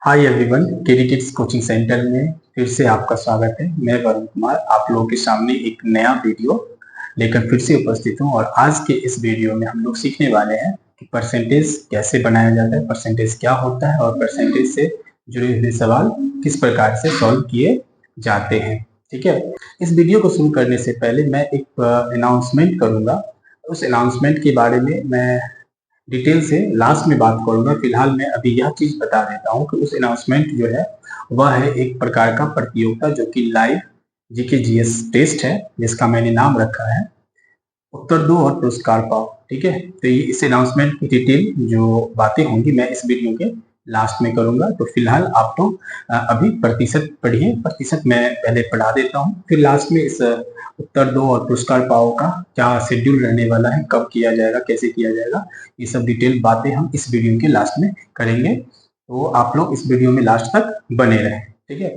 Hi everyone, KD kids coaching centre में फिर से आपका स्वागत है। मैं वरुण कुमार आप लोगों के सामने एक नया वीडियो लेकर फिर से उपस्थित हूं और आज के इस वीडियो में हम लोग सीखने वाले हैं कि परसेंटेज कैसे बनाया जाता है, परसेंटेज क्या होता है और परसेंटेज से जुड़े हुए सवाल किस प्रकार से सॉल्व किए जाते हैं। ठीक है, इस वीडियो को शुरू करने से पहले मैं एक अनाउंसमेंट करूंगा। उस अनाउंसमेंट के बारे में मैं डिटेल से लास्ट में बात करूंगा। फिलहाल मैं अभी यह चीज बता देता हूँ कि उस अनाउंसमेंट जो है वह है एक प्रकार का प्रतियोगिता जो कि लाइव जीके जीएस टेस्ट है, जिसका मैंने नाम रखा है उत्तर दो और पुरस्कार पाओ। ठीक है, तो ये इस अनाउंसमेंट की डिटेल जो बातें होंगी मैं इस वीडियो के लास्ट में करूंगा। तो फिलहाल आप लोग अभी प्रतिशत पढ़िए, प्रतिशत मैं पहले पढ़ा देता हूँ, फिर लास्ट में इस उत्तर दो और पुरस्कार पाओ का क्या शेड्यूल रहने वाला है, कब किया जाएगा, कैसे किया जाएगा, ये सब डिटेल बातें हम इस वीडियो के लास्ट में करेंगे। तो आप लोग इस वीडियो में लास्ट तक बने रहें। ठीक है,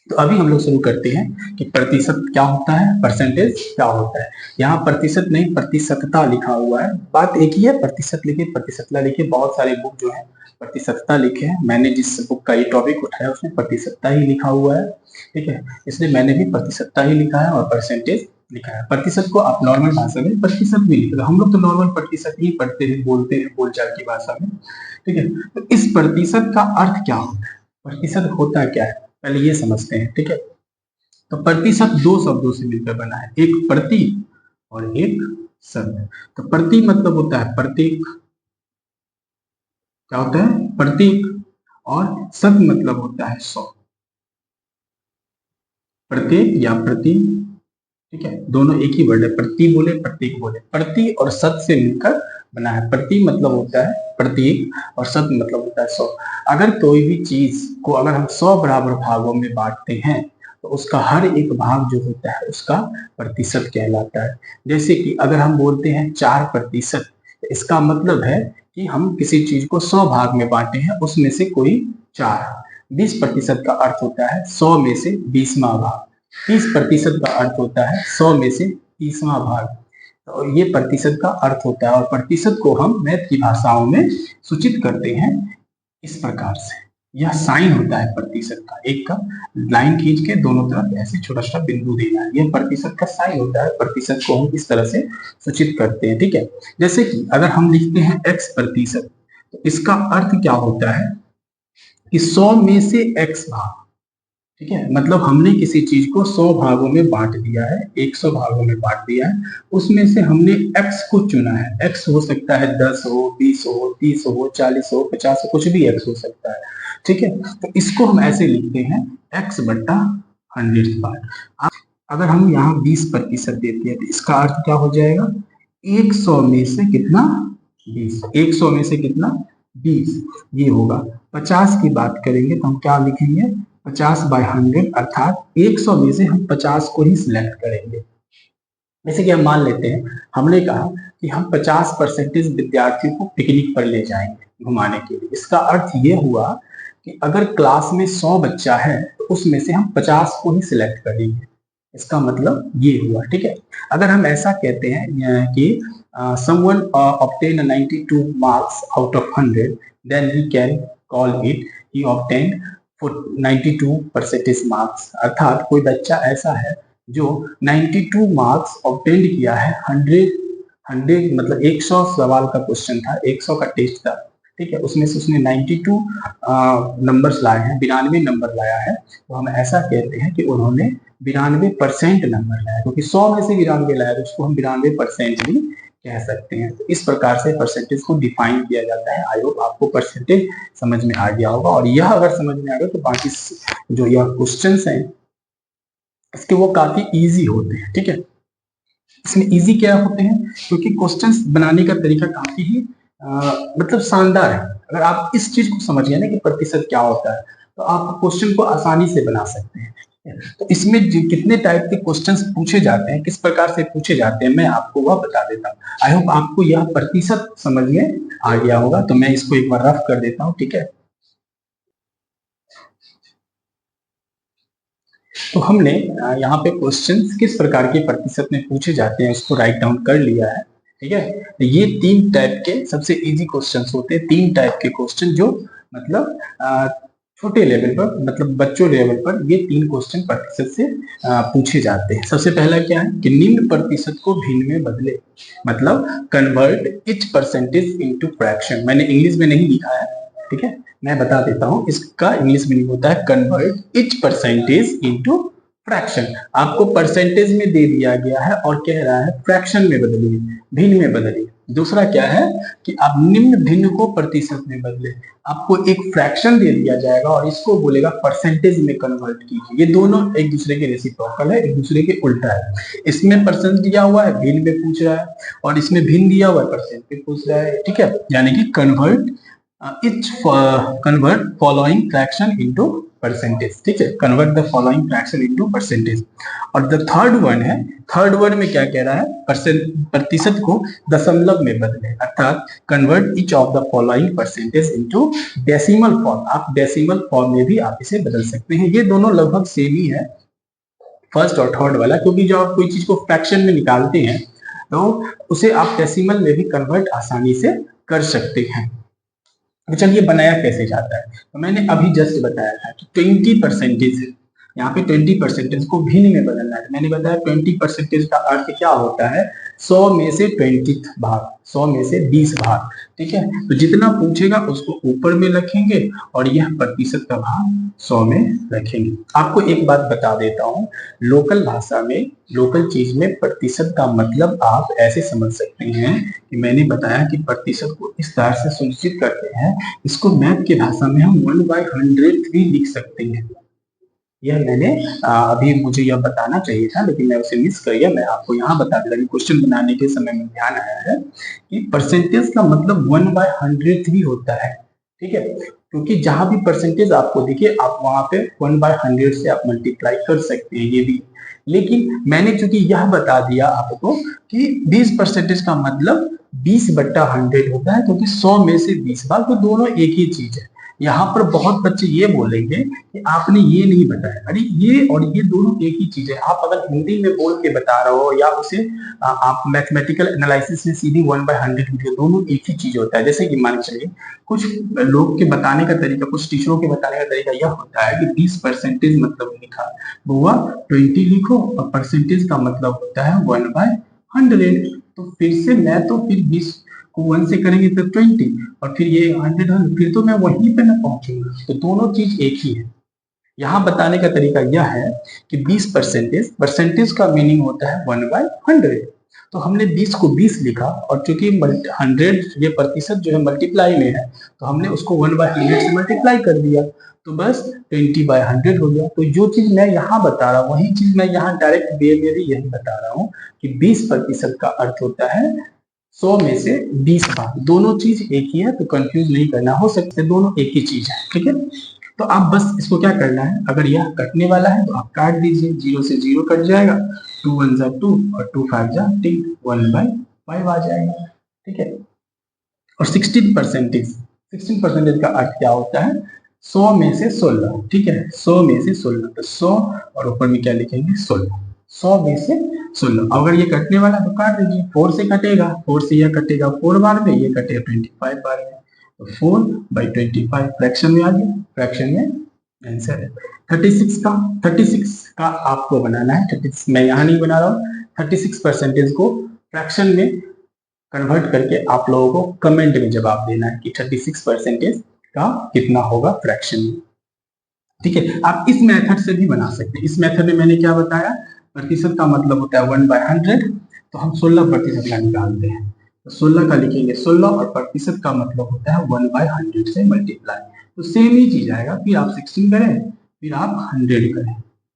तो अभी हम लोग शुरू करते हैं कि प्रतिशत क्या होता है, परसेंटेज क्या होता है। यहाँ प्रतिशत नहीं प्रतिशतता लिखा हुआ है, बात एक ही है। प्रतिशत लिखे प्रतिशतता लिखे, बहुत सारे बुक जो है प्रतिशतता लिखे हैं। मैंने जिस बुक का ये टॉपिक उठाया उसमें प्रतिशतता ही लिखा हुआ है। ठीक है, इसलिए मैंने भी प्रतिशतता ही लिखा है और परसेंटेज लिखा है। प्रतिशत को आप नॉर्मल भाषा में प्रतिशत भी लिख रहे, हम लोग तो नॉर्मल प्रतिशत ही पढ़ते हैं, बोलते हैं बोलचाल की भाषा में। ठीक है, तो इस प्रतिशत का अर्थ क्या होता है, प्रतिशत होता क्या है, पहले ये समझते हैं। ठीक है, तो प्रतिशत दो शब्दों से मिलकर बना है, एक प्रति और एक शत। तो प्रति मतलब होता है प्रतीक, क्या होता है प्रतीक, और शत मतलब होता है 100। प्रत्येक या प्रति, ठीक है, दोनों एक ही वर्ड है, प्रति बोले प्रतीक बोले, प्रति और शत से मिलकर बना है। प्रति मतलब होता है प्रतीक और शत मतलब होता है 100। अगर कोई भी चीज को अगर हम 100 बराबर भागों में बांटते हैं तो उसका हर एक भाग जो होता है उसका प्रतिशत कहलाता है। जैसे कि अगर हम बोलते हैं 4%, तो इसका मतलब है कि हम किसी चीज को 100 भाग में बांटे हैं, उसमें से कोई 4। 20% का अर्थ होता है 100 में से 20वां भाग। 30% का अर्थ होता है 100 में से 30वां भाग। तो ये प्रतिशत का अर्थ होता है और प्रतिशत को हम मैथ की भाषाओं में सूचित करते हैं इस प्रकार से। यह साइन होता है प्रतिशत का, एक का लाइन खींच के दोनों तरफ ऐसे छोटा सा बिंदु देना है, यह प्रतिशत का साइन होता है। प्रतिशत को हम इस तरह से सूचित करते हैं। ठीक है, जैसे कि अगर हम लिखते हैं x%, तो इसका अर्थ क्या होता है कि 100 में से x भाग। ठीक है, मतलब हमने किसी चीज को 100 भागों में बांट दिया है, 100 भागों में बांट दिया है, उसमें से हमने x को चुना है। x हो सकता है 10 हो, 20 हो, 30 हो, 40 हो, 50 हो, कुछ भी x हो सकता है। ठीक है, तो इसको हम ऐसे लिखते हैं x बट्टा 100 बार। अगर हम यहाँ 20% देते हैं तो इसका अर्थ क्या हो जाएगा, 100 में से कितना 20, 100 में से कितना 20, ये होगा। 50 की बात करेंगे तो हम क्या लिखेंगे, 50/100, अर्थात 100 में से हम 50 को ही सिलेक्ट करेंगे। जैसे कि हम मान लेते हैं, हमने कहा कि हम 50% विद्यार्थियों को पिकनिक पर ले जाएंगे घुमाने के लिए। इसका अर्थ ये हुआ कि अगर क्लास में 100 बच्चा है तो उसमें से हम 50 को ही सिलेक्ट करेंगे, इसका मतलब ये हुआ। ठीक है, अगर हम ऐसा कहते हैं कि someone obtained 92 marks out of 100, then we can call it he obtained 92% marks. अर्थात कोई बच्चा ऐसा है जो 92 मार्क्स ऑब्टेन किया है 100 मतलब 100 सवाल का क्वेश्चन था, 100 का टेस्ट था। ठीक है, उसमें से उसने 92 नंबर्स लाए हैं, 92 नंबर लाया है। तो हम ऐसा कहते हैं कि उन्होंने 92% नंबर लाया, क्योंकि 100 में से 92 लाया तो उसको हम 92% भी कह सकते हैं। तो इस प्रकार से परसेंटेज को डिफाइन किया जाता है। आई होप आपको परसेंटेज समझ में आ गया होगा, और यह अगर समझ में आ गया तो बाकी जो यह क्वेश्चंस हैं इसके वो काफी इजी होते हैं। ठीक है, इसमें इजी क्या होते हैं, क्योंकि क्वेश्चंस बनाने का तरीका काफी ही मतलब शानदार है। अगर आप इस चीज को समझ गए ना कि प्रतिशत क्या होता है, तो आप क्वेश्चन को आसानी से बना सकते हैं। तो इसमें कितने टाइप के क्वेश्चंस पूछे जाते हैं, किस प्रकार से पूछे जाते हैं, मैं आपको वह बता देता हूँ। आई होप आपको यह प्रतिशत समझ में आ गया होगा। तो मैं इसको एक बार रफ कर देता हूँ। ठीक है, तो हमने यहाँ पे क्वेश्चंस किस प्रकार के प्रतिशत में पूछे जाते हैं उसको राइट डाउन कर लिया है। ठीक है, तो ये 3 टाइप के सबसे इजी क्वेश्चंस होते हैं, 3 टाइप के क्वेश्चन जो मतलब छोटे लेवल पर मतलब बच्चों लेवल पर ये 3 क्वेश्चन प्रतिशत से पूछे जाते हैं। सबसे पहला क्या है कि निम्न प्रतिशत को भिन्न में बदले, मतलब convert etch percentage into fraction. मैंने इंग्लिश में नहीं लिखा है, ठीक है, मैं बता देता हूँ। इसका इंग्लिश मीनिंग होता है convert etch percentage into fraction. आपको परसेंटेज में दे दिया गया है और कह रहा है फ्रैक्शन में बदलिए, भिन्न में बदलिए। दूसरा क्या है कि आप निम्न भिन्न को प्रतिशत में बदले, आपको एक फ्रैक्शन दे दिया जाएगा और इसको बोलेगा परसेंटेज में कन्वर्ट कीजिए। ये दोनों एक दूसरे के रेसिप्रोकल है, एक दूसरे के उल्टा है। इसमें परसेंट दिया हुआ है, भिन्न में पूछ रहा है, और इसमें भिन्न दिया हुआ है, परसेंट में पूछ रहा है, ठीक है। यानी कि convert following fraction into percentage, ठीक है, convert the following fraction into percentage. और द थर्ड वन है, थर्ड वन में क्या कह रहा है, प्रतिशत को दशमलव में बदले, अर्थात convert each of the following percentage into decimal form. आप डेसिमल फॉर्म में भी आप इसे बदल सकते हैं। ये दोनों लगभग सेम ही है, फर्स्ट और थर्ड वाला, क्योंकि जब आप कोई चीज को फ्रैक्शन में निकालते हैं तो उसे आप डेसिमल में भी कन्वर्ट आसानी से कर सकते हैं। तो चलिए बनाया कैसे जाता है, तो मैंने अभी जस्ट बताया था कि 20% है, यहाँ पे 20% को भिन्न में बदलना है। मैंने बताया 20% का अर्थ क्या होता है, 100 में से 20 भाग, 100 में से 20 भाग, ठीक है। तो जितना पूछेगा उसको ऊपर में रखेंगे और यह प्रतिशत का भाग 100 में रखेंगे। आपको एक बात बता देता हूँ, लोकल भाषा में, लोकल चीज में प्रतिशत का मतलब आप ऐसे समझ सकते हैं कि मैंने बताया कि प्रतिशत को इस तरह से सुनिश्चित करते हैं, इसको मैथ की भाषा में हम 1/100 भी लिख सकते हैं। यह मैंने अभी मुझे यह बताना चाहिए था, लेकिन मैं उसे मिस कर गया। मैं आपको यहाँ बता देता, क्वेश्चन बनाने के समय में ध्यान आया है कि परसेंटेज का मतलब 1/100 भी होता है, ठीक है। क्योंकि जहां भी परसेंटेज आपको दिखे आप वहां पे 1/100 से आप मल्टीप्लाई कर सकते हैं, ये भी। लेकिन मैंने चूंकि यह बता दिया आपको कि 20% का मतलब 20/100 होता है, क्योंकि 100 में से 20 भाग, तो दोनों एक ही चीज है। यहाँ पर बहुत बच्चे ये बोलेंगे कि आपने ये नहीं बताया। अरे ये और ये दोनों एक ही चीज है। आप अगर हिंदी में बोल के बता रहे हो या उसे आप मैथमेटिकल एनालिसिस में सीधी 1/100 लिखे, दोनों एक ही चीज होता है। जैसे कि मान चलिए कुछ लोग के बताने का तरीका, कुछ टीचरों के बताने का तरीका यह होता है कि 20% मतलब लिखा बुआ 20 लिखो और परसेंटेज का मतलब होता है 1/100। तो फिर से मैं तो फिर 20 को 1 से करेंगे तो 20 और फिर ये 100, फिर तो मैं वहीं पे मैं पहुंचूंगा। तो दोनों चीज एक ही है। यहाँ बताने का तरीका यह है कि 20%, परसेंटेज का मीनिंग होता है 1/100। तो हमने 20 को 20 लिखा और चूंकि 100 ये प्रतिशत जो है मल्टीप्लाई में है, तो हमने उसको 1/100 से मल्टीप्लाई कर दिया, तो बस 20/100 हो गया। तो जो चीज मैं यहाँ बता रहा हूँ वही चीज मैं यहाँ डायरेक्ट वे में भी यही बता रहा हूँ कि 20% का अर्थ होता है 100 में से 20 भाग। दोनों चीज एक ही है, तो कंफ्यूज नहीं करना, हो सकते दोनों एक ही चीज है, ठीक है। तो आप बस इसको क्या करना है, अगर यह कटने वाला है तो आप काट दीजिए, 0 से 0 कट जाएगा, 2 1 जा 2 और 2 5 जा 10, 1/5 आ जाएगा, ठीक है। और 16% का अर्थ क्या होता है, 100 में से 16, ठीक है, 100 में से 16, तो 100 और ऊपर में क्या लिखेंगे 16, 100 में से 16। अगर ये कटने वाला तो काट दीजिए, 4 से कटेगा, 4 से यह कटेगा 4 बार में, ये कटेगा 25 बार में, तो 4/25 फ्रैक्शन में आ गया, फ्रैक्शन में आंसर है। 36 का आपको बनाना है, 36 मैं यहाँ नहीं बना रहा हूँ। 36% को फ्रैक्शन में कन्वर्ट करके आप लोगों को कमेंट में जवाब देना है कि 36% का कितना होगा फ्रैक्शन में, ठीक है। आप इस मेथड से भी बना सकते हैं। इस मेथड में मैंने क्या बताया, प्रतिशत का मतलब होता है 1/100, तो हम 16% का निकालते हैं, तो 16 का लिखेंगे 16 और प्रतिशत का मतलब होता है 1/100 से मल्टीप्लाई, तो सेम ही चीज आएगा। फिर आप 16 करें, फिर आप 100 करें,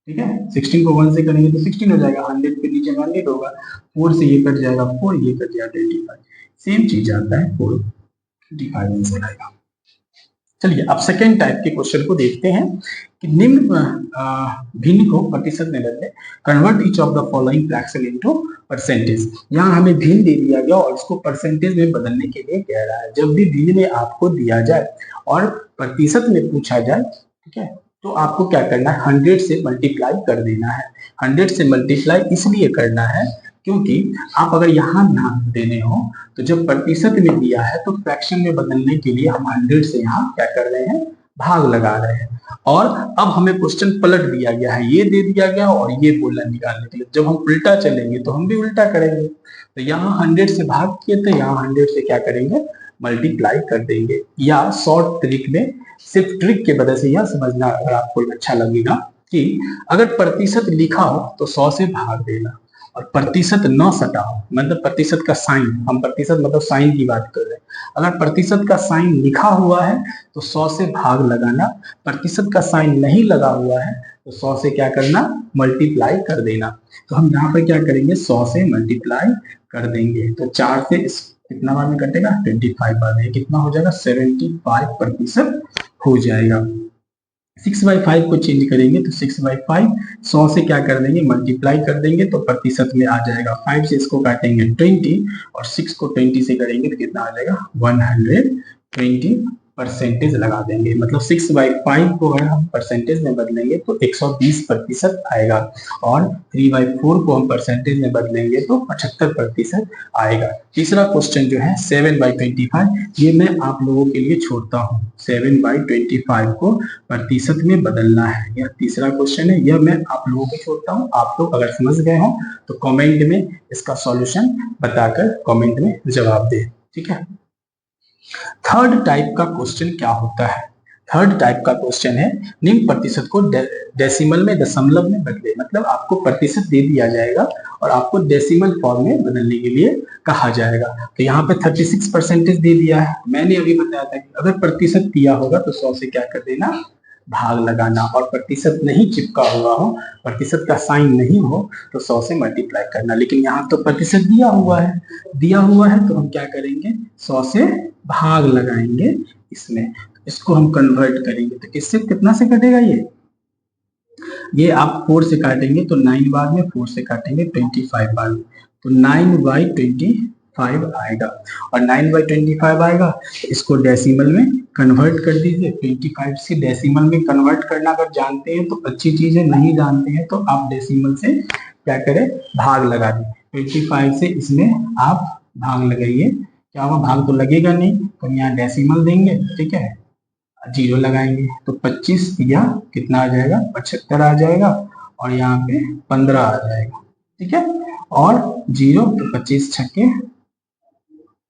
ठीक है। 16 को 1 से करेंगे तो 16 हो जाएगा, 100 के नीचे 100 होगा, 4 से ये कट जाएगा 4, ये कट जाएगा 25, सेम चीज आता है 4/25 आंसर आएगा। चलिए अब सेकेंड टाइप के क्वेश्चन को देखते हैं कि निम्न भिन्न को प्रतिशत में बदले, convert each of the following fraction into percentage. यहाँ हमें भिन्न दे दिया गया और इसको परसेंटेज में बदलने के लिए कह रहा है। जब भी भिन्न में आपको दिया जाए और प्रतिशत में पूछा जाए, ठीक है, तो आपको क्या करना है, 100 से मल्टीप्लाई कर देना है। 100 से मल्टीप्लाई इसलिए करना है क्योंकि आप अगर यहाँ ध्यान देने हो तो जब प्रतिशत में दिया है तो फ्रैक्शन में बदलने के लिए हम 100 से यहाँ क्या कर रहे हैं, भाग लगा रहे हैं। और अब हमें क्वेश्चन पलट दिया गया है, ये दे दिया गया और ये बोला निकालने के लिए। जब हम उल्टा चलेंगे तो हम भी उल्टा करेंगे। तो यहाँ 100 से भाग किए तो यहाँ 100 से क्या करेंगे, मल्टीप्लाई कर देंगे। या शॉर्ट ट्रिक में, सिर्फ ट्रिक के वजह से यह समझना अगर आपको अच्छा लगेगा कि अगर प्रतिशत लिखा हो तो 100 से भाग देना, और प्रतिशत न सटा हो, मतलब प्रतिशत का साइन, हम प्रतिशत मतलब साइन की बात कर रहे हैं, अगर प्रतिशत का साइन लिखा हुआ है तो 100 से भाग लगाना, प्रतिशत का साइन नहीं लगा हुआ है तो 100 से क्या करना, मल्टीप्लाई कर देना। तो हम यहाँ पर क्या करेंगे, 100 से मल्टीप्लाई कर देंगे। तो 4 से इस कितना बार में कटेगा, 25 बार में, कितना हो जाएगा, 75% हो जाएगा। 6/5 को चेंज करेंगे तो 6/5, 100 से क्या कर देंगे, मल्टीप्लाई कर देंगे तो प्रतिशत में आ जाएगा। 5 से इसको काटेंगे 20 और 6 को 20 से करेंगे तो कितना आ जाएगा, 120% लगा देंगे। मतलब 6/5 को अगर हम परसेंटेज में बदलेंगे तो 120% आएगा, और 3/4 को हम परसेंटेज में बदलेंगे तो 75% आएगा। तीसरा क्वेश्चन जो है 7/25, ये मैं आप लोगों के लिए छोड़ता हूँ। 7/25 को प्रतिशत में बदलना है, यह तीसरा क्वेश्चन है, यह मैं आप लोगों को छोड़ता हूँ। आप लोग अगर समझ गए हो तो कमेंट में इसका सॉल्यूशन बताकर कमेंट में जवाब दें, ठीक है। थर्ड टाइप का क्वेश्चन क्या होता है, थर्ड टाइप का क्वेश्चन है निम्न प्रतिशत को डेसिमल में, दशमलव में बदले। मतलब आपको प्रतिशत दे दिया जाएगा और आपको डेसिमल फॉर्म में बदलने के लिए कहा जाएगा। तो यहाँ पे 36% दे दिया है। मैंने अभी बताया था कि अगर प्रतिशत दिया होगा तो 100 से क्या कर देना, भाग लगाना, और प्रतिशत नहीं चिपका हुआ हो, प्रतिशत का साइन नहीं हो तो 100 से मल्टीप्लाई करना। लेकिन यहाँ तो प्रतिशत दिया हुआ है, तो हम क्या करेंगे, 100 से भाग लगाएंगे इसमें, इसको हम कन्वर्ट करेंगे तो किससे कितना से कटेगा, ये आप 4 से काटेंगे तो 9 बार में, 4 से काटेंगे 25 बार में, तो 9/25 आएगा। और 9/25 आएगा तो इसको डेसिमल में कन्वर्ट कर दीजिए। 25 से डेसिमल में कन्वर्ट करना अगर जानते हैं तो अच्छी चीज है, नहीं जानते हैं तो आप डेसिमल से क्या करें, भाग लगा दें। 25 से इसमें आप भाग लगाइए, क्या हुआ, भाग तो लगेगा नहीं, तो यहाँ डेसिमल देंगे, ठीक है, 0 लगाएंगे तो 25 या कितना आ जाएगा, 75 आ जाएगा, और यहाँ पे 15 आ जाएगा, ठीक है, और 0 तो 25 छक्के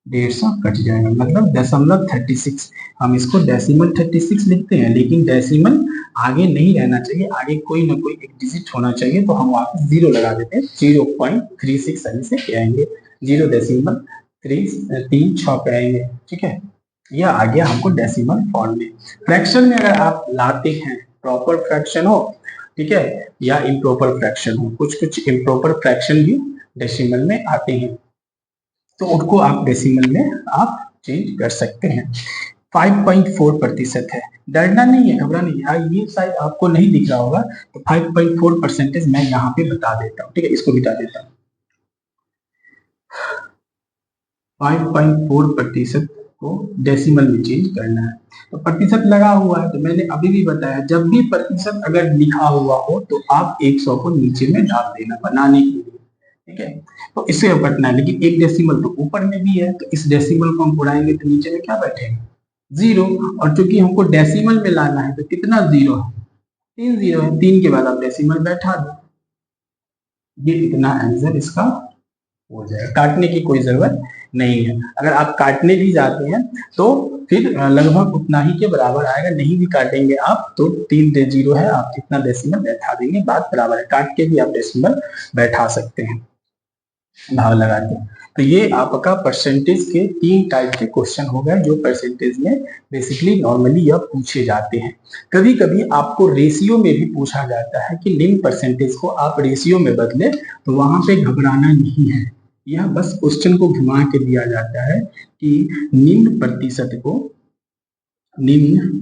150 कट जाएगा, मतलब 0.36। हम इसको डेसिमल 36 लिखते हैं, लेकिन डेसिमल आगे नहीं रहना चाहिए, आगे कोई ना कोई एक डिजिट होना चाहिए, तो हम वापस 0 लगा देते हैं। 0.36 सही से कहेंगे, 0.36 कहेंगे, ठीक है। यह आ गया हमको डेसिमल फॉर्म में। फ्रैक्शन में अगर आप लाते हैं, प्रॉपर फ्रैक्शन हो, ठीक है, या इम्प्रॉपर फ्रैक्शन हो, कुछ इम्प्रॉपर फ्रैक्शन भी डेसिमल में आते हैं, तो उनको आप डेसिमल में आप चेंज कर सकते हैं। 5.4% है, डरना नहीं है, घबराना नहीं है। ये शायद आपको नहीं दिख रहा होगा, तो 5.4% मैं यहाँ पे बता देता हूँ, ठीक है, इसको बिता देता हूँ। 5.4% को डेसिमल में चेंज करना है, तो प्रतिशत लगा हुआ है, तो मैंने अभी भी बताया, जब भी प्रतिशत अगर लिखा हुआ हो तो आप 100 को नीचे में डाल देना बनाने के लिए, ठीक है। तो इससे बटना है, लेकिन एक डेसिमल तो ऊपर में भी है, तो इस डेसिमल को हम उड़ाएंगे तो नीचे में क्या बैठेगा, 0। और चूंकि हमको डेसिमल में लाना है तो कितना 0 है, 3 0 है, 3 के बाद आप डेसिमल बैठा दो, ये इतना आंसर इसका हो जाएगा। काटने की कोई जरूरत नहीं है, अगर आप काटने भी जाते हैं तो फिर लगभग उतना ही के बराबर आएगा, नहीं भी काटेंगे आप तो 3 0 है, आप इतना डेसिमल बैठा देंगे, बात बराबर है। काट के भी आप डेसिमल बैठा सकते हैं भाव लगा के। तो ये आपका परसेंटेज के 3 टाइप के क्वेश्चन हो गए, जो परसेंटेज में बेसिकली नॉर्मली यह पूछे जाते हैं। कभी कभी आपको रेशियो में भी पूछा जाता है कि निम्न परसेंटेज को आप रेशियो में बदले, तो वहां पे घबराना नहीं है, यह बस क्वेश्चन को घुमा के दिया जाता है कि निम्न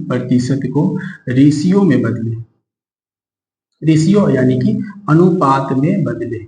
प्रतिशत को रेशियो में बदले, रेशियो यानी कि अनुपात में बदले।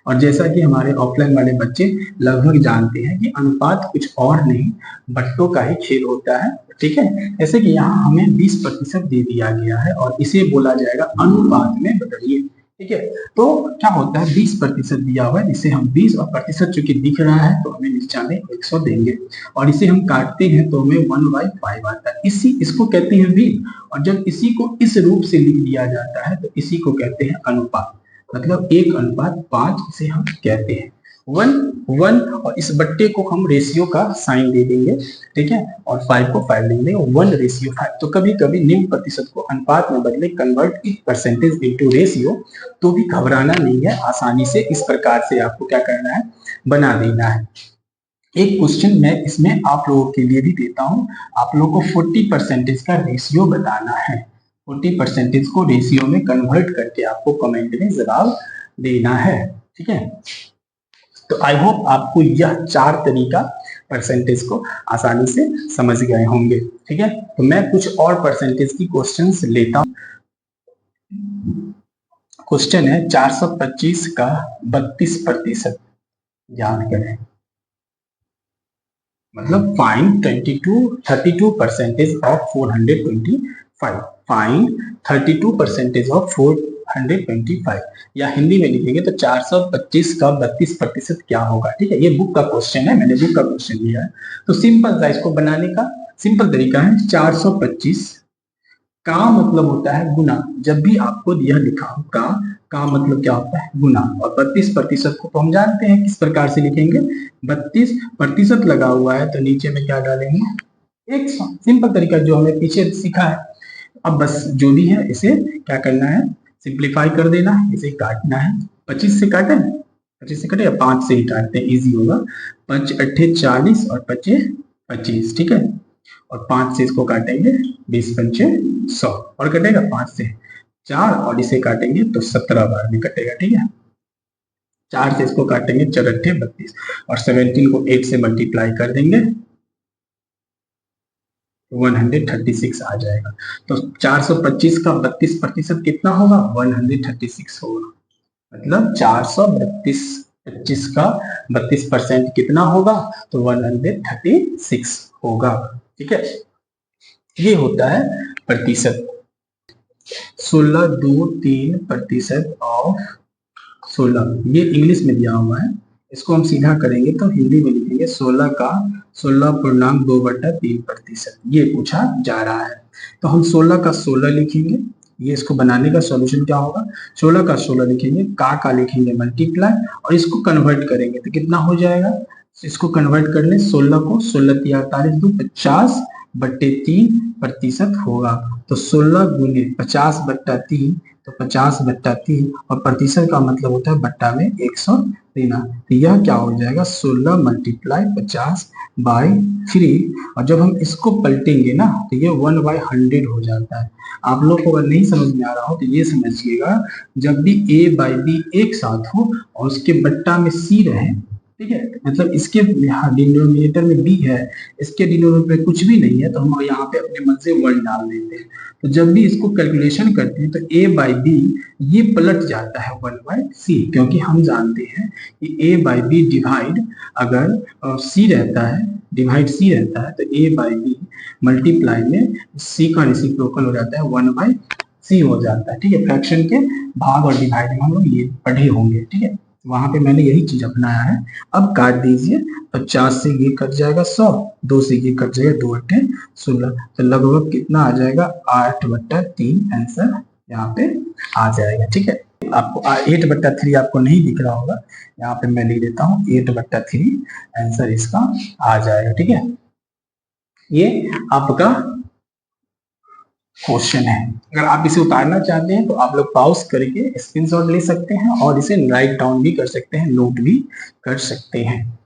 और जैसा कि हमारे ऑफलाइन वाले बच्चे लगभग जानते हैं कि अनुपात कुछ और नहीं, बट्टों का ही खेल होता है, ठीक है। जैसे कि यहाँ हमें 20% दे दिया गया है और इसे बोला जाएगा अनुपात में बदलिए। ठीक है। तो क्या होता है 20% दिया हुआ है, इसे हम 20 और प्रतिशत चूंकि दिख रहा है तो हमें नीचा में 100 देंगे और इसे हम काटते हैं तो हमें 1/5 आता है। इसको कहते हैं मीन। और जब इसी को इस रूप से लिख दिया जाता है तो इसी को कहते हैं अनुपात, मतलब 1/5 इसे हम कहते हैं। 1 और इस बट्टे को हम रेशियो का साइन दे देंगे, ठीक है, और 5 को 5 देंगे, 1/5। तो कभी कभी निम्न प्रतिशत को अनुपात में बदले, convert it percentage into ratio, तो भी घबराना नहीं है, आसानी से इस प्रकार से आपको क्या करना है, बना देना है। एक क्वेश्चन मैं इसमें आप लोगों के लिए भी देता हूं, आप लोगों को 40% का रेशियो बताना है। 40% को रेशियो में कन्वर्ट करके आपको कमेंट में जवाब देना है, ठीक है। तो आई होप आपको यह 4 तरीका परसेंटेज को आसानी से समझ गए होंगे, ठीक है। तो मैं कुछ और परसेंटेज की क्वेश्चंस लेता हूं। क्वेश्चन है 425 का 32%, याद करें, मतलब फाइंड 32% ऑफ 425। फाइंड 32% ऑफ 425, या हिंदी में लिखेंगे तो 425 का 32% क्या होगा, ठीक है। ये बुक का क्वेश्चन है, मैंने बुक का क्वेश्चन लिया है। तो सिंपल सा इसको बनाने का सिंपल तरीका है, 425 का मतलब होता है गुना। जब भी आपको यह लिखा हो का मतलब क्या होता है, गुना। और 32% को तो हम जानते हैं किस प्रकार से लिखेंगे, 32% लगा हुआ है तो नीचे में क्या डालेंगे, 100। सिंपल तरीका जो हमें पीछे सीखा है। अब बस जो भी है इसे क्या करना है, सिंप्लीफाई कर देना है, इसे काटना है। 25 से काटे, 25 से काटे या 5 से ही काटते हैं, इजी होगा। 5 अट्ठे 40 और 25 25, ठीक है। और 5 से इसको काटेंगे, 20 पंचे 100, और कटेगा 5 से 4, और इसे काटेंगे तो 17 बार में कटेगा, ठीक है। 4 से इसको काटेंगे, 4 अट्ठे 32, और 17 को 8 से मल्टीप्लाई कर देंगे, 136 आ जाएगा। तो 425 का 32% कितना होगा, 136 होगा। मतलब 432 का 32% कितना होगा, तो 136 होगा, ठीक है। ये होता है प्रतिशत। 16.23% ऑफ 16, ये इंग्लिश में दिया हुआ है, इसको हम सीधा करेंगे तो हिंदी में लिखेंगे 16 का 16.2/3%, ये पूछा जा रहा है। तो हम 16 का 16 लिखेंगे, ये इसको बनाने का सॉल्यूशन क्या होगा, 16 का 16 लिखेंगे, का लिखेंगे मल्टीप्लाई, और इसको कन्वर्ट करेंगे तो कितना हो जाएगा, इसको कन्वर्ट कर ले, 16 को 16 × 48 = 50/3% होगा। तो 16 गुने 50/3, तो 50/3, और प्रतिशत का मतलब होता है बट्टा में 100 देना। तो यह क्या हो जाएगा, 16 × 50/3। और जब हम इसको पलटेंगे ना तो ये 1/100 हो जाता है। आप लोग को अगर नहीं समझ में आ रहा हो तो ये समझिएगा, जब भी a/b एक साथ हो और उसके बट्टा में c रहे, ठीक है, मतलब इसके डिनोमिनेटर में b है, इसके डिनोमिनेटर में कुछ भी नहीं है, तो हम यहाँ पे अपने मन से 1 डाल देते हैं। तो जब भी इसको कैलकुलेशन करते हैं तो a/b ये पलट जाता है 1/c, क्योंकि हम जानते हैं कि a/b डिवाइड अगर c रहता है, डिवाइड c रहता है, तो a/b मल्टीप्लाई में c का रेसिप्रोकल हो जाता है, 1/c हो जाता है, ठीक है। फ्रैक्शन के भाग और डिवाइड में हम लोग ये पढ़े होंगे, ठीक है। वहां पे मैंने यही चीज अपनाया है। अब काट दीजिए, 50 से ये कट जाएगा 100, 2 से ये कट जाएगा, 2 अट्ठे 16, तो लगभग कितना आ जाएगा, 8/3 आंसर यहाँ पे आ जाएगा, ठीक है। आपको 8/3 आपको नहीं दिख रहा होगा, यहाँ पे मैं लिख देता हूँ 8/3 आंसर इसका आ जाएगा, ठीक है। ये आपका क्वेश्चन है। अगर आप इसे उतारना चाहते हैं तो आप लोग पॉज करके स्क्रीनशॉट ले सकते हैं और इसे राइट डाउन भी कर सकते हैं, नोट भी कर सकते हैं।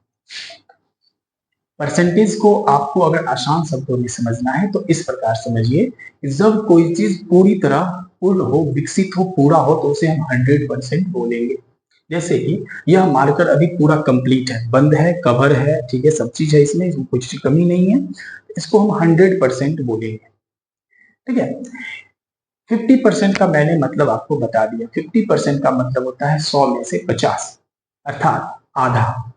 परसेंटेज को आपको अगर आसान शब्दों में समझना है तो इस प्रकार समझिए कि जब कोई चीज पूरी तरह पूर्ण हो, विकसित हो, पूरा हो, तो उसे हम 100% बोलेंगे। जैसे कि यह मार्कर अभी पूरा कंप्लीट है, बंद है, कवर है, ठीक है, सब चीज है, इसमें कुछ कमी नहीं है, इसको हम 100% बोलेंगे, ठीक है। 50% का मैंने मतलब आपको बता दिया। 50% का मतलब होता है 100 में से 50, अर्थात आधा।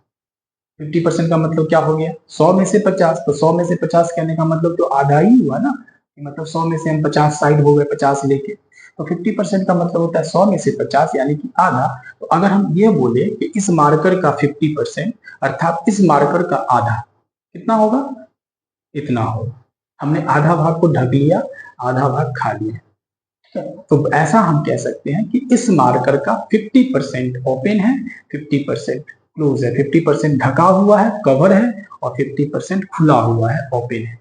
50% का मतलब क्या हो गया, 100 में से 50, तो 100 में से 50 कहने का मतलब तो आधा ही हुआ ना। मतलब 100 में से हम 50 साइड हो गए 50 लेके, तो 50% का मतलब होता है 100 में से 50 यानी कि आधा। तो अगर हम ये बोले कि इस मार्कर का 50% अर्थात इस मार्कर का आधा कितना होगा, इतना होगा। हमने आधा भाग को ढक लिया, आधा भाग खा लिया। तो ऐसा हम कह सकते हैं कि इस मार्कर का 50% ओपन है, 50% क्लोज है, 50% ढका हुआ है, कवर है, और 50% खुला हुआ है, ओपन है।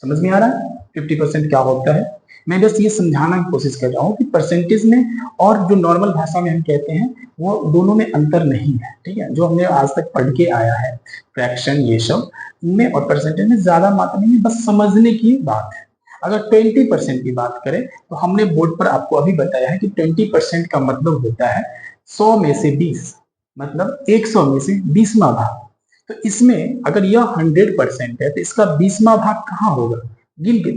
समझ में आ रहा है 50% क्या होता है? मैं बस ये समझाना की कोशिश कर रहा हूँ कि परसेंटेज में और जो नॉर्मल भाषा में हम कहते हैं वो दोनों में अंतर नहीं है, ठीक है। जो हमने आज तक पढ़ के आया है फ्रैक्शन ये सब, इनमें और परसेंटेज में ज्यादा मात्रा नहीं है, बस समझने की बात है। अगर 20% की बात करें तो हमने बोर्ड पर आपको अभी बताया है कि 20% का मतलब होता है 100 में से 20, मतलब 100 में से 20वां भाग। तो इसमें अगर यह 100% है तो इसका 20वां भाग कहाँ होगा, गिन के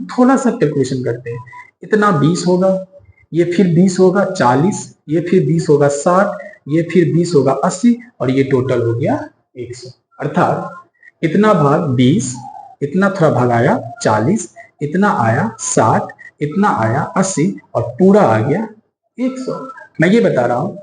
थोड़ा सा कैलकुलेशन करते हैं। इतना 20 होगा, ये फिर 20 होगा 40, ये फिर 20 होगा 60, ये फिर 20 होगा 80, और ये टोटल हो गया 100। अर्थात इतना भाग 20, इतना थोड़ा भाग आया 40, इतना आया 60, इतना आया 80, और पूरा आ गया 100। मैं ये बता रहा हूं,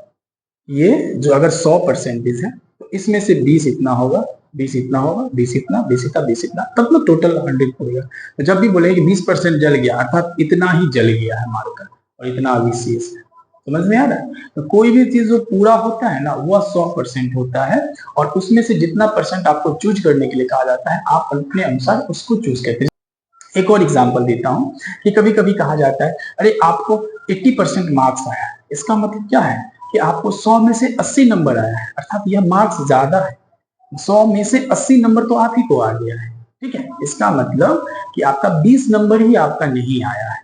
ये जो अगर 100% है तो इसमें से 20 इतना होगा, 20 इतना होगा, 20 इतना, 20 इतना, 20 इतना, तब तो टोटल 100 पड़ेगा। तो जब भी बोले कि 20% जल गया अर्थात इतना ही जल गया है मार्कर, और इतना अभी शेष है। समझ में आ रहा है? तो कोई भी चीज जो पूरा होता है ना वह 100% होता है, और उसमें से जितना परसेंट आपको चूज करने के लिए कहा जाता है आप अपने अनुसार उसको चूज करते हैं। एक और एग्जाम्पल देता हूं कि कभी कभी कहा जाता है अरे आपको 80% मार्क्स आया है, इसका मतलब क्या है कि आपको 100 में से 80 नंबर आया है, अर्थात यह मार्क्स ज्यादा है। 100 में से 80 नंबर तो आप ही को आ गया है, ठीक है। इसका मतलब कि आपका 20 नंबर ही आपका नहीं आया है,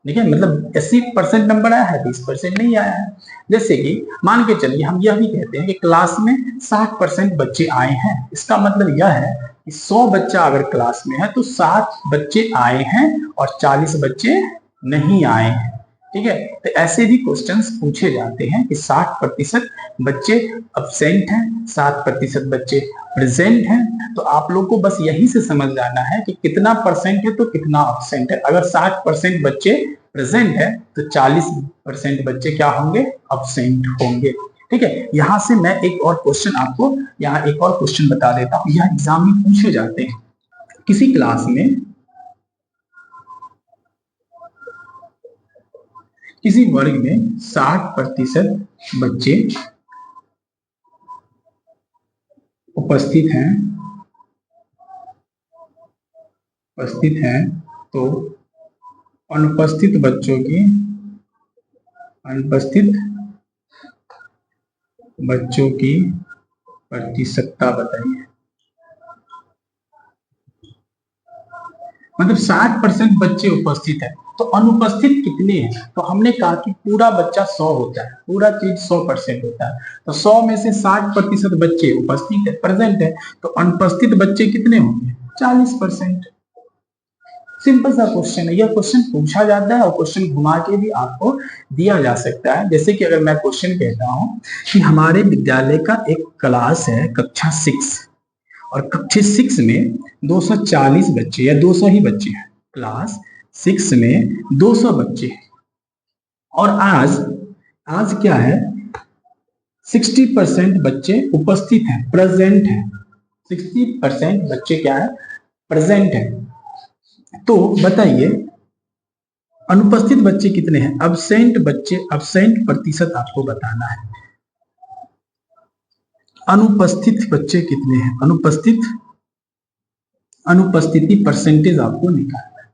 ठीक है। मतलब 80% नंबर आया है, 20% नहीं आया है। जैसे कि मान के चलिए हम यह भी कहते हैं कि क्लास में 60% बच्चे आए हैं, इसका मतलब यह है कि 100 बच्चा अगर क्लास में है तो 60 बच्चे आए हैं और 40 बच्चे नहीं आए हैं, ठीक है। तो ऐसे भी क्वेश्चंस पूछे जाते हैं कि 60% बच्चे अब्सेंट हैं, 60% बच्चे प्रेजेंट हैं। तो आप लोग को बस यही से समझ जाना है कि कितना परसेंट है तो कितना अब्सेंट है। अगर 60% बच्चे प्रेजेंट है तो 40% बच्चे क्या होंगे, अब्सेंट होंगे, ठीक है। यहां से मैं एक और क्वेश्चन आपको यहाँ एक और क्वेश्चन बता देता हूं, यह एग्जाम में पूछे जाते हैं। किसी क्लास में किसी वर्ग में 60% बच्चे उपस्थित हैं, तो अनुपस्थित बच्चों की प्रतिशतता बताइए। मतलब 60% बच्चे उपस्थित है तो अनुपस्थित कितने हैं, तो हमने कहा कि पूरा बच्चा 100 होता है, पूरा चीज 100% होता है। तो 100 में से 60% बच्चे उपस्थित है, प्रेजेंट है, तो अनुपस्थित बच्चे कितने होंगे, 40%। सिंपल सा क्वेश्चन है, यह क्वेश्चन पूछा जाता है और क्वेश्चन घुमा के भी आपको दिया जा सकता है। जैसे कि अगर मैं क्वेश्चन कहता हूं कि हमारे विद्यालय का एक क्लास है कक्षा 6, और कक्षा 6 में 240 बच्चे या 200 ही बच्चे हैं, क्लास 6 में 200 बच्चे हैं। और आज आज क्या है, 60% बच्चे उपस्थित हैं, प्रेजेंट हैं। 60% बच्चे क्या है, प्रेजेंट है। तो बताइए अनुपस्थित बच्चे कितने हैं, अब्सेंट बच्चे, अब्सेंट प्रतिशत आपको बताना है। अनुपस्थित बच्चे कितने हैं, अनुपस्थिति परसेंटेज आपको निकालना है।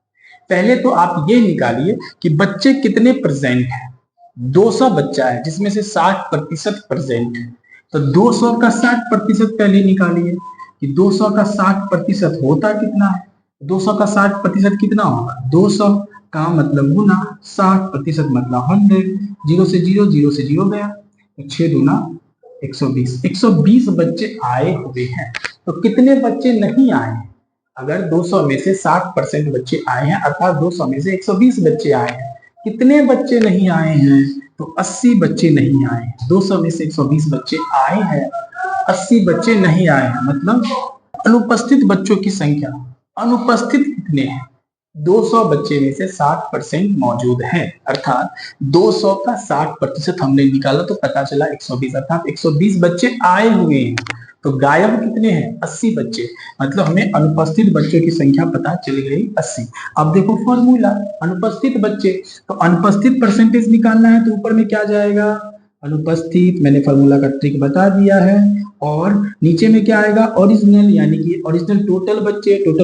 पहले तो आप ये निकालिए कि बच्चे कितने प्रेजेंट हैं। 200 बच्चा है जिसमें से 60% प्रेजेंट है, तो 200 का 60% पहले निकालिए कि 200 का 60% होता कितना है। 200 का 60% कितना होगा, 200 का मतलब गुना 60% मतलब 100, जीरो से जीरो, जीरो से जीरो गया, तो 6 दूना 120, 120 बच्चे आए हुए हैं। तो कितने बच्चे नहीं आए हैं, अगर 200 में से 60% बच्चे आए हैं अर्थात 200 में से 120 बच्चे आए हैं, कितने बच्चे नहीं आए हैं, तो 80 बच्चे नहीं आए हैं। 200 में से 120 बच्चे आए हैं, 80 बच्चे नहीं आए हैं, मतलब अनुपस्थित बच्चों की संख्या, अनुपस्थित कितने हैं, 200 बच्चे में से 60% मौजूद हैं, अर्थात 200 का 60% हमने निकाला तो पता चला 120, अर्थात 120 बच्चे आए हुए हैं। तो गायब कितने हैं? 80 बच्चे, मतलब हमें अनुपस्थित बच्चों की संख्या पता चल गई 80। अब देखो फॉर्मूला, अनुपस्थित बच्चे, तो अनुपस्थित परसेंटेज निकालना है तो ऊपर में क्या जाएगा? अनुपस्थित, मैंने फॉर्मूला का ट्रिक बता दिया है। और नीचे में क्या आएगा? ओरिजिनल, यानी कि ओरिजिनल टोटल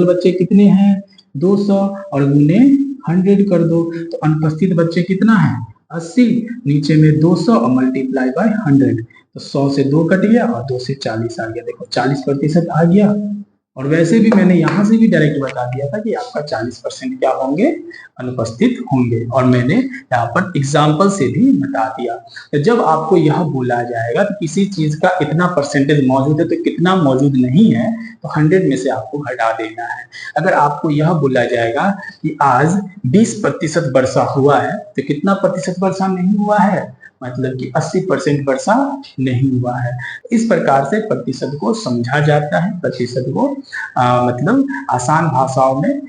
बच्चे कितने हैं? 200, और गुने 100 कर दो, तो अनुपस्थित बच्चे कितना है? 80, नीचे में 200 और मल्टीप्लाई बाय 100, तो 100 से 2 कट गया और 2 से 40 आ गया। देखो 40% आ गया। और वैसे भी मैंने यहां से भी डायरेक्ट बता दिया था कि आपका 40% क्या होंगे? अनुपस्थित होंगे, और मैंने यहाँ पर एग्जाम्पल से भी बता दिया। तो जब आपको यह बोला जाएगा कि किसी चीज का इतना परसेंटेज मौजूद है तो कितना मौजूद नहीं है, तो 100 में से आपको घटा देना है। अगर आपको यह बोला जाएगा कि आज 20% वर्षा हुआ है, तो कितना प्रतिशत वर्षा नहीं हुआ है? मतलब कि 80% वर्षा नहीं हुआ है। इस प्रकार से प्रतिशत को समझा जाता है, प्रतिशत को मतलब आसान भाषाओं में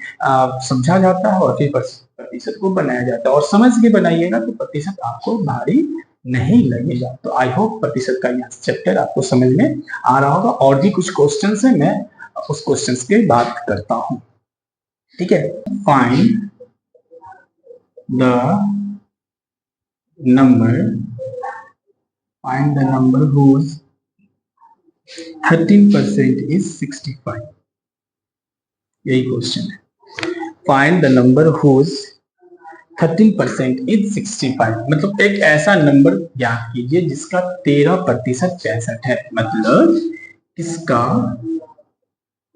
समझा जाता है और फिर प्रतिशत को बनाया जाता है। और समझ के बनाइएगा तो प्रतिशत आपको भारी नहीं लगेगा। तो आई होप प्रतिशत का यह चैप्टर आपको समझ में आ रहा होगा। और भी कुछ क्वेश्चन है, मैं उस क्वेश्चन की बात करता हूँ। ठीक है, find the number whose 13% is 65। यही क्वेश्चन है। Find the number whose 13% is 65, मतलब एक ऐसा नंबर ज्ञात कीजिए जिसका 13% 65 है। मतलब किसका,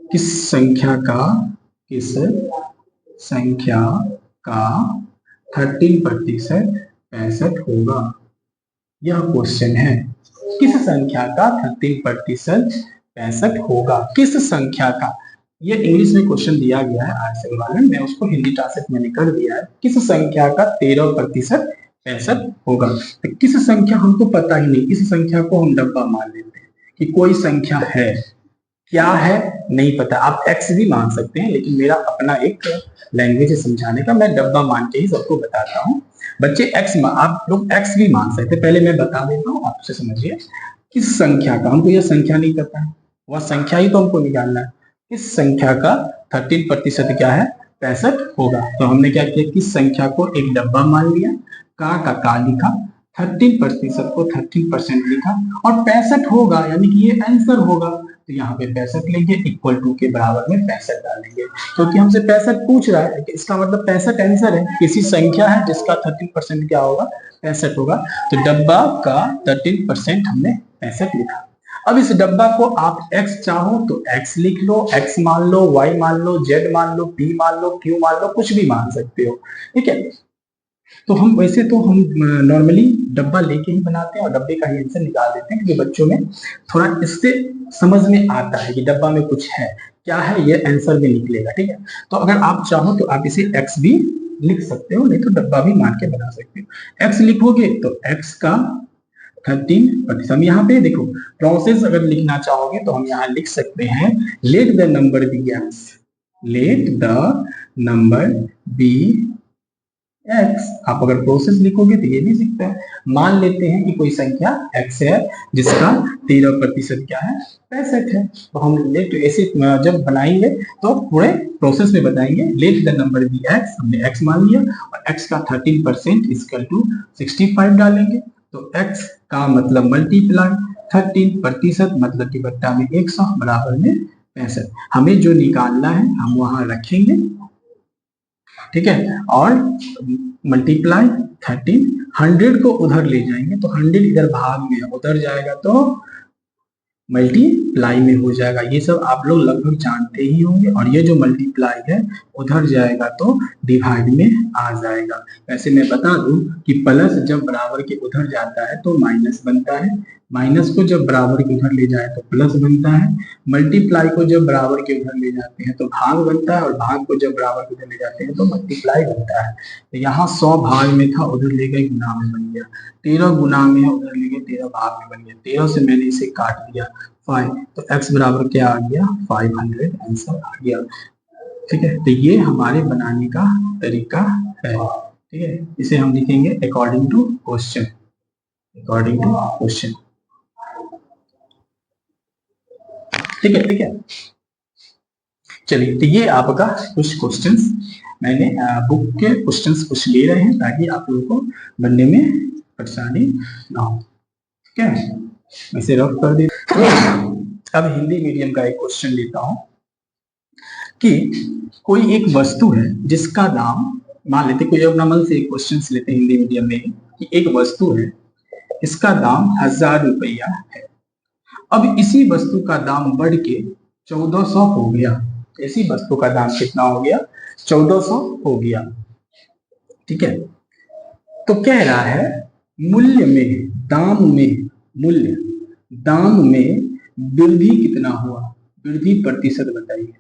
किस संख्या का 13% 65 होगा, यह क्वेश्चन है। किस संख्या का 13% 65 होगा? किस संख्या का? ये इंग्लिश में क्वेश्चन दिया गया है आरएसएल वाले, मैं उसको हिंदी ट्रांसलेट मैंने कर दिया है। किस संख्या का 13% 65 होगा? तो किस संख्या हमको पता ही नहीं, इस संख्या को हम डब्बा मान लेते हैं कि कोई संख्या है। क्या है नहीं पता, आप एक्स भी मान सकते हैं, लेकिन मेरा अपना एक लैंग्वेज है समझाने का, मैं डब्बा मान के ही सबको बताता हूँ। बच्चे एक्स, आप लोग एक्स भी मान सकते हैं। पहले मैं बता देता हूँ, आप उसे समझिए। किस संख्या का, हमको यह संख्या नहीं पता है, वह संख्या ही तो हमको निकालना है। किस संख्या का 13% क्या है? 65 होगा। तो हमने क्या किया, किस संख्या को एक डब्बा मान लिया, का लिखा, 13% को 13% लिखा, और 65 होगा यानी कि ये आंसर होगा। तो यहाँ पे 65 लेंगे, इक्वल टू के बराबर में 65 डालेंगे, क्योंकि हमसे 65 पूछ रहा है, इसका मतलब 65 आंसर है। किसी संख्या है जिसका 13% क्या होगा? 65 होगा। तो डब्बा का 13% हमने 65 लिखा। अब इस डब्बा को आप x चाहो तो x लिख लो, x मान लो, y मान लो, z मान लो, p मान लो, q मान लो, कुछ भी मान सकते हो। ठीक है, तो हम वैसे तो हम नॉर्मली डब्बा लेके ही बनाते हैं और डब्बे का ही आंसर निकाल देते हैं, क्योंकि बच्चों में थोड़ा इससे समझ में आता है कि डब्बा में कुछ है, क्या है ये आंसर में निकलेगा। ठीक है, तो अगर आप चाहो तो आप इसे x भी लिख सकते हो, नहीं तो डब्बा भी मान के बना सकते हो। x लिखोगे तो x का 13%। हम यहाँ पे देखो प्रोसेस अगर लिखना चाहोगे तो हम यहाँ लिख सकते हैं, let the number be x, let the number be x. आप अगर प्रोसेस लिखोगे तो ये भी सीखता है। मान लेते हैं कि कोई संख्या x है जिसका 13% क्या है? 65 है। तो हम लेट, ऐसे जब बनाएंगे तो पूरे प्रोसेस में बताएंगे। Let the number be x, हमने x मान लिया, और x का 13% इक्वल टू 65 डालेंगे। तो x का मतलब मल्टीप्लाई 13% मतलब कि बट्टा में 100 बराबर में 65। हमें जो निकालना है हम वहां रखेंगे। ठीक है, और मल्टीप्लाई 13, 100 को उधर ले जाएंगे तो 100 इधर भाग में है, उधर जाएगा तो मल्टीप्लाई में हो जाएगा। ये सब आप लोग लगभग जानते ही होंगे। और ये जो मल्टीप्लाई है उधर जाएगा तो डिवाइड में आ जाएगा। वैसे मैं बता दूं कि प्लस जब बराबर के उधर जाता है तो माइनस बनता है, माइनस को जब बराबर के उधर ले जाए तो प्लस बनता है, मल्टीप्लाई को जब बराबर के उधर ले जाते हैं तो भाग बनता है, और भाग को जब बराबर के उधर ले जाते हैं तो मल्टीप्लाई बनता है। तो यहाँ 100 भाग में था, उधर ले गए गुना में बन गया, 13 गुना में है, उधर ले गए 13 भाग में बन गया। 13 से मैंने इसे काट दिया 5, तो x बराबर क्या आ गया? 500 आंसर आ गया। ठीक है, तो ये हमारे बनाने का तरीका है। ठीक है, इसे हम लिखेंगे according to question, according to question. ठीक है, ठीक है। चलिए, तो ये आपका कुछ क्वेश्चंस मैंने बुक के क्वेश्चंस कुछ ले रहे हैं ताकि आप लोगों को बनने में परेशानी ना हो। ठीक है, इसे रफ कर दे। अब हिंदी मीडियम का एक क्वेश्चन लेता हूं कि कोई एक वस्तु है जिसका दाम, मान लेते कोई अपना मन से एक क्वेश्चन लेते हैं हिंदी मीडियम में कि एक वस्तु है इसका दाम 1000 रुपया है। अब इसी वस्तु का दाम बढ़ के 1400 हो गया। इसी वस्तु का दाम कितना हो गया? 1400 हो गया। ठीक है, तो कह रहा है मूल्य में, दाम में, मूल्य दाम में वृद्धि कितना हुआ? वृद्धि प्रतिशत बताइए,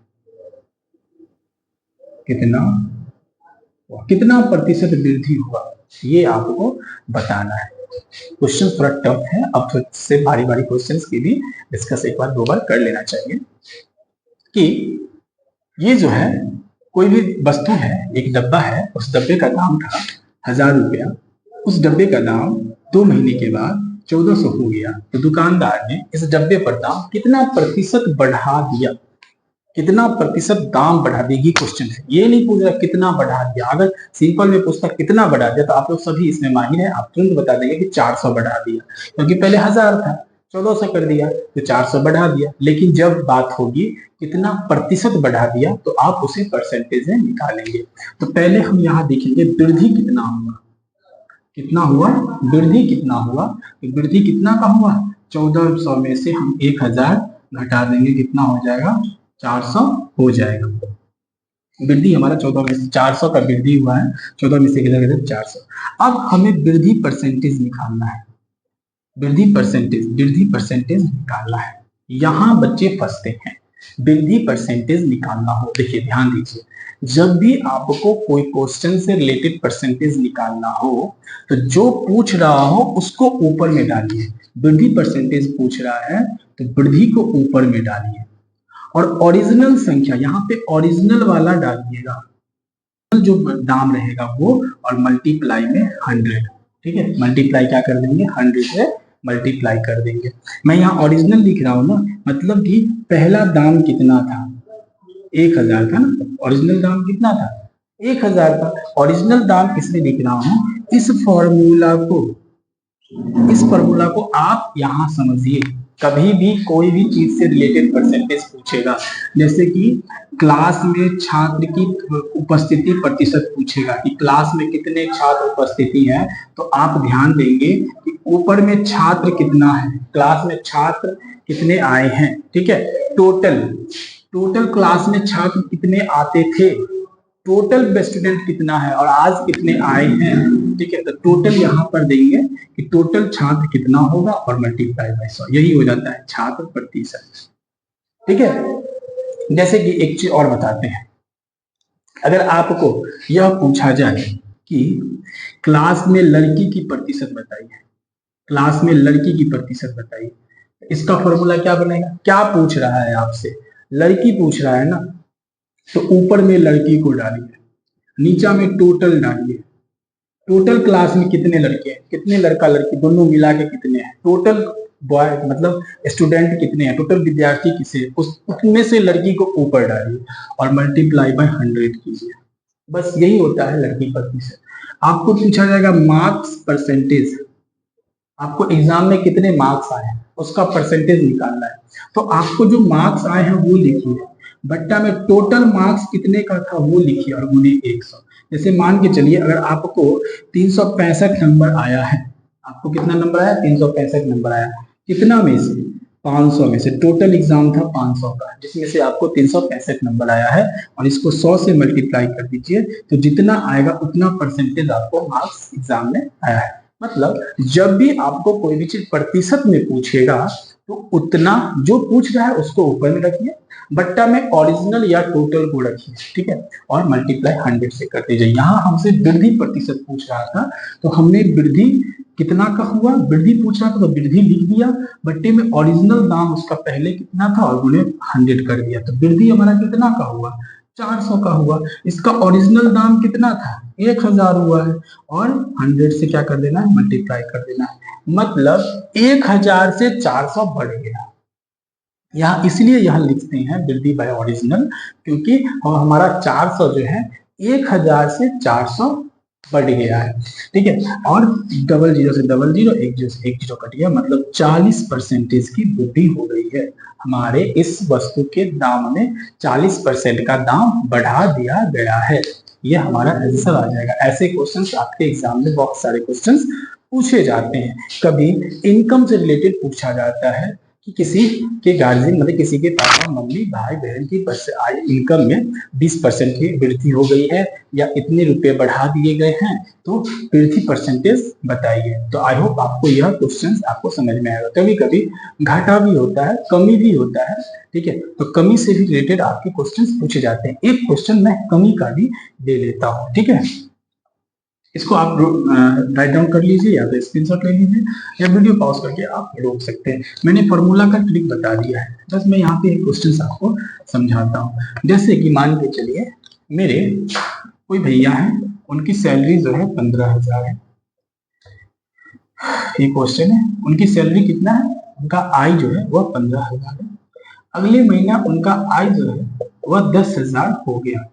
कितना कितना प्रतिशत वृद्धि हुआ, ये आपको बताना है। क्वेश्चन थोड़ा टफ है, अब थोड़े से भारी भारी क्वेश्चंस की भी डिस्कस एक बार दो बार कर लेना चाहिए। कि ये जो है कोई भी वस्तु है, एक डब्बा है, उस डब्बे का दाम था 1000 रुपया, उस डब्बे का दाम 2 महीने के बाद 1400 हो गया। तो दुकानदार ने इस डब्बे पर दाम कितना प्रतिशत बढ़ा दिया? कितना प्रतिशत दाम बढ़ा देगी क्वेश्चन है, ये नहीं पूछ रहा कितना बढ़ा दिया। अगर सिंपल में पूछता कितना बढ़ा दिया तो आप लोग सभी इसमें माहिर हैं, आप तुरंत बता देंगे कि 400 बढ़ा दिया, क्योंकि पहले 1000 था, 1400 कर दिया तो 400 बढ़ा दिया। लेकिन जब बात होगी कितना प्रतिशत बढ़ा दिया तो आप उसे परसेंटेज में निकालेंगे। तो पहले हम यहाँ देखेंगे वृद्धि कितना हुआ, कितना हुआ, वृद्धि कितना हुआ। तो वृद्धि कितना का हुआ? 1400 में से हम 1000 घटा देंगे, कितना हो जाएगा? 400 हो जाएगा। वृद्धि हमारा 14 में से 400 का वृद्धि हुआ है, 14 में से 400। अब हमें वृद्धि परसेंटेज निकालना है, वृद्धि परसेंटेज निकालना है। यहाँ बच्चे फंसते हैं, वृद्धि परसेंटेज निकालना हो। देखिए ध्यान दीजिए, जब भी आपको कोई क्वेश्चन से रिलेटेड परसेंटेज निकालना हो तो जो पूछ रहा हो उसको ऊपर में डालिए। वृद्धि परसेंटेज पूछ रहा है तो वृद्धि को ऊपर में डालिए और ओरिजिनल संख्या यहाँ पे ओरिजिनल वाला डालिएगा, जो दाम रहेगा वो, और मल्टीप्लाई में 100। ठीक है, मल्टीप्लाई क्या कर देंगे? 100 से मल्टीप्लाई कर देंगे। मैं यहाँ ओरिजिनल लिख रहा हूँ ना, मतलब कि पहला दाम कितना था? 1000 था ना, ओरिजिनल दाम कितना था? 1000 था। ओरिजिनल दाम इसलिए लिख रहा हूँ, इस फॉर्मूला को आप यहाँ समझिए। कभी भी कोई भी चीज से रिलेटेड परसेंटेज पूछेगा, जैसे कि क्लास में छात्र की उपस्थिति प्रतिशत पूछेगा कि क्लास में कितने छात्र उपस्थिति है, तो आप ध्यान देंगे कि ऊपर में छात्र कितना है, क्लास में छात्र कितने आए हैं। ठीक है, टोटल क्लास में छात्र कितने आते थे, टोटल स्टूडेंट कितना है और आज कितने आए हैं। ठीक है, तो टोटल यहाँ पर देंगे कि टोटल छात्र कितना होगा और मल्टीप्लाई बाय 100, यही हो जाता है छात्र प्रतिशत। ठीक है, जैसे कि एक चीज और बताते हैं, अगर आपको यह पूछा जाए कि क्लास में लड़की की प्रतिशत बताइए, क्लास में लड़की की प्रतिशत बताइए, इसका फॉर्मूला क्या बनेगा? क्या पूछ रहा है आपसे? लड़की पूछ रहा है ना, तो ऊपर में लड़की को डालिए, नीचा में टोटल डालिए। टोटल क्लास में कितने लड़के हैं, कितने लड़का लड़की दोनों मिला के कितने हैं, टोटल बॉय मतलब स्टूडेंट कितने हैं, टोटल विद्यार्थी किसे, उसमें से लड़की को ऊपर डालिए और मल्टीप्लाई बाय 100 कीजिए। बस यही होता है लड़की प्रतिशत। आपको पूछा जाएगा मार्क्स परसेंटेज, आपको एग्जाम में कितने मार्क्स आए हैं उसका परसेंटेज निकालना है, तो आपको जो मार्क्स आए हैं वो लिखिए, बट्टा में टोटल मार्क्स कितने का था वो लिखिए और गुने 100। जैसे मान के चलिए अगर आपको 365 नंबर आया है, आपको कितना नंबर आया? 365 नंबर आया, कितना में से? 500 में से। टोटल एग्जाम था 500 का, जिसमें से आपको 365 नंबर आया है और इसको 100 से मल्टीप्लाई कर दीजिए, तो जितना आएगा उतना परसेंटेज आपको मार्क्स एग्जाम में आया है। मतलब जब भी आपको कोई भी चीज प्रतिशत में पूछेगा तो उतना जो पूछ रहा है उसको ऊपर में रखिए, बट्टा में ओरिजिनल या टोटल को रखिए। ठीक है, और मल्टीप्लाई 100 से कर दीजिए। यहाँ हमसे वृद्धि प्रतिशत पूछ रहा था तो हमने वृद्धि कितना का हुआ, वृद्धि पूछ रहा था तो वृद्धि लिख दिया, बट्टे में ओरिजिनल दाम उसका पहले कितना था और गुणे 100 कर दिया, तो वृद्धि हमारा कितना का हुआ? 400 का हुआ। इसका ओरिजिनल दाम कितना था, 1000 हुआ है, और 100 से क्या कर देना है, मल्टीप्लाई कर देना है, मतलब 1000 से 400 बढ़ गया। यहाँ इसलिए यहाँ लिखते हैं वृद्धि बाय ओरिजिनल, क्योंकि हमारा 400 जो है 1000 से 400 बढ़ गया है, ठीक है। और डबल जीरो से डबल जीरो, एक जीरो से एक जीरो कट गया, मतलब 40% की वृद्धि हो गई है। हमारे इस वस्तु के दाम में 40% का दाम बढ़ा दिया गया है। ये हमारा आंसर आ जाएगा। ऐसे क्वेश्चंस आपके एग्जाम में बहुत सारे क्वेश्चंस पूछे जाते हैं। कभी इनकम से रिलेटेड पूछा जाता है कि किसी के गार्जियन मतलब किसी के पापा मम्मी भाई बहन की इनकम में 20% की वृद्धि हो गई है या इतने रुपए बढ़ा दिए गए हैं, तो वृद्धि परसेंटेज बताइए। तो आई होप आपको यह क्वेश्चन आपको समझ में आएगा। कभी कभी घाटा भी होता है, कमी भी होता है, ठीक है। तो कमी से भी रिलेटेड आपके क्वेश्चन पूछे जाते हैं। एक क्वेश्चन मैं कमी का भी ले लेता हूँ, ठीक है। इसको आप राइट डाउन कर लीजिए या तो स्क्रीनशॉट ले लीजिए, या वीडियो पॉज करके आप रोक सकते हैं। मैंने फॉर्मूला का ट्रिक बता दिया है, बस मैं यहाँ पे एक क्वेश्चन आपको समझाता हूँ। जैसे कि मान के चलिए मेरे कोई भैया हैं, उनकी सैलरी जो है 15,000 है। ये क्वेश्चन है, उनकी सैलरी कितना है, उनका आय जो है वह 15,000 है। अगले महीना उनका आय जो है वह 10,000 हो गया।